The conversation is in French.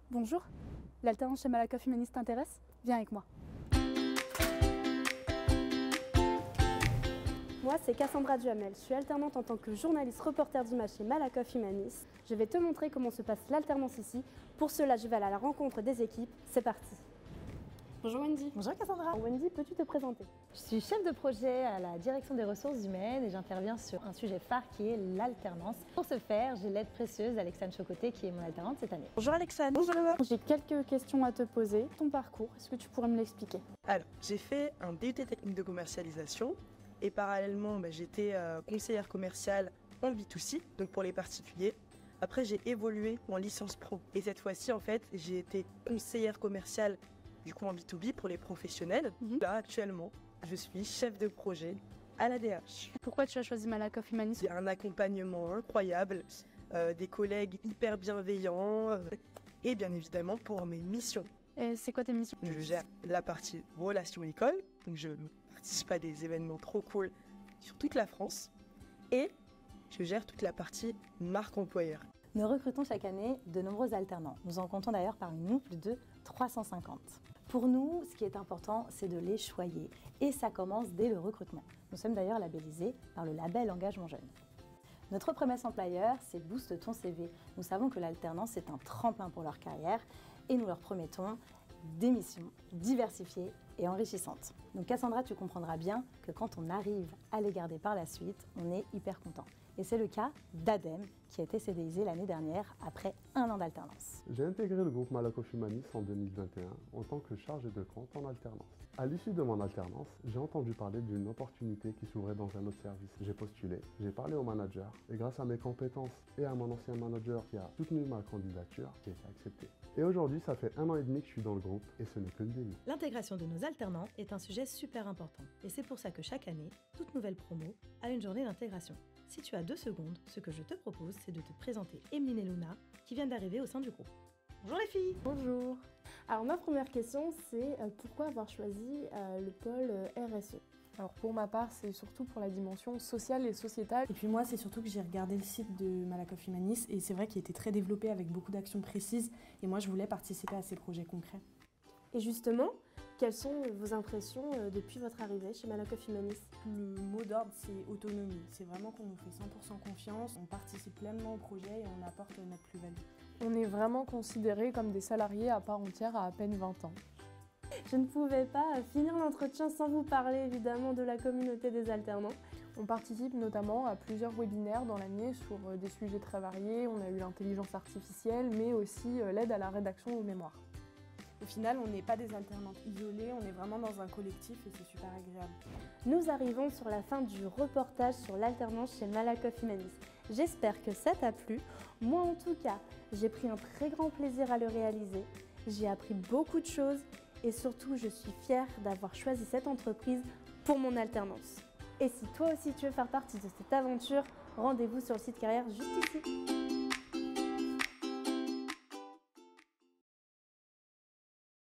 Bonjour, l'alternance chez Malakoff Humanis t'intéresse? Viens avec moi. Moi, c'est Cassandra Duhamel. Je suis alternante en tant que journaliste reporter d'image chez Malakoff Humanis. Je vais te montrer comment se passe l'alternance ici. Pour cela, je vais aller à la rencontre des équipes. C'est parti. Bonjour Wendy. Bonjour Cassandra. Wendy, peux-tu te présenter? Je suis chef de projet à la direction des ressources humaines et j'interviens sur un sujet phare qui est l'alternance. Pour ce faire, j'ai l'aide précieuse d'Alexandre Chocoté qui est mon alternante cette année. Bonjour Alexandre. Bonjour. J'ai quelques questions à te poser. Ton parcours, est-ce que tu pourrais me l'expliquer? Alors, j'ai fait un DUT technique de commercialisation et parallèlement, j'étais conseillère commerciale en B2C, donc pour les particuliers. Après, j'ai évolué en licence pro et cette fois-ci, en fait, j'ai été conseillère commerciale du coup en B2B pour les professionnels. Là, actuellement, je suis chef de projet à l'ADH. Pourquoi tu as choisi Malakoff Humanis? J'ai un accompagnement incroyable, des collègues hyper bienveillants et bien évidemment pour mes missions. Et c'est quoi tes missions? Je gère la partie relations école, donc je participe à des événements trop cool sur toute la France et je gère toute la partie marque employeur. Nous recrutons chaque année de nombreux alternants. Nous en comptons d'ailleurs parmi nous plus de 350. Pour nous, ce qui est important, c'est de les choyer et ça commence dès le recrutement. Nous sommes d'ailleurs labellisés par le label Engagement Jeune. Notre promesse employeur, c'est Booste ton CV. Nous savons que l'alternance est un tremplin pour leur carrière et nous leur promettons des missions diversifiées et enrichissantes. Donc Cassandra, tu comprendras bien que quand on arrive à les garder par la suite, on est hyper content. Et c'est le cas d'Adem, qui a été CDIsé l'année dernière après 1 an d'alternance. J'ai intégré le groupe Malakoff Humanis en 2021 en tant que chargé de compte en alternance. À l'issue de mon alternance, j'ai entendu parler d'une opportunité qui s'ouvrait dans un autre service. J'ai postulé, j'ai parlé au manager et grâce à mes compétences et à mon ancien manager qui a soutenu ma candidature, j'ai été accepté. Et aujourd'hui, ça fait 1 an et demi que je suis dans le groupe et ce n'est que le début. L'intégration de nos alternants est un sujet super important et c'est pour ça que chaque année, toute nouvelle promo a une journée d'intégration. Si tu as 2 secondes, ce que je te propose, c'est de te présenter Emeline et Luna, qui viennent d'arriver au sein du groupe. Bonjour les filles! Bonjour. Alors ma première question, c'est pourquoi avoir choisi le pôle RSE? Alors pour ma part, c'est surtout pour la dimension sociale et sociétale. Et puis moi, c'est surtout que j'ai regardé le site de Malakoff Humanis et c'est vrai qu'il était très développé avec beaucoup d'actions précises et moi je voulais participer à ces projets concrets. Et justement, quelles sont vos impressions depuis votre arrivée chez Malakoff Humanis? Le mot d'ordre, c'est autonomie. C'est vraiment qu'on nous fait 100% confiance, on participe pleinement au projet et on apporte notre plus-value. On est vraiment considérés comme des salariés à part entière à peine 20 ans. Je ne pouvais pas finir l'entretien sans vous parler évidemment de la communauté des alternants. On participe notamment à plusieurs webinaires dans l'année sur des sujets très variés. On a eu l'intelligence artificielle, mais aussi l'aide à la rédaction aux mémoires. Au final, on n'est pas des alternantes isolées, on est vraiment dans un collectif et c'est super agréable. Nous arrivons sur la fin du reportage sur l'alternance chez Malakoff Humanis. J'espère que ça t'a plu. Moi en tout cas, j'ai pris un très grand plaisir à le réaliser. J'ai appris beaucoup de choses et surtout je suis fière d'avoir choisi cette entreprise pour mon alternance. Et si toi aussi tu veux faire partie de cette aventure, rendez-vous sur le site carrière juste ici.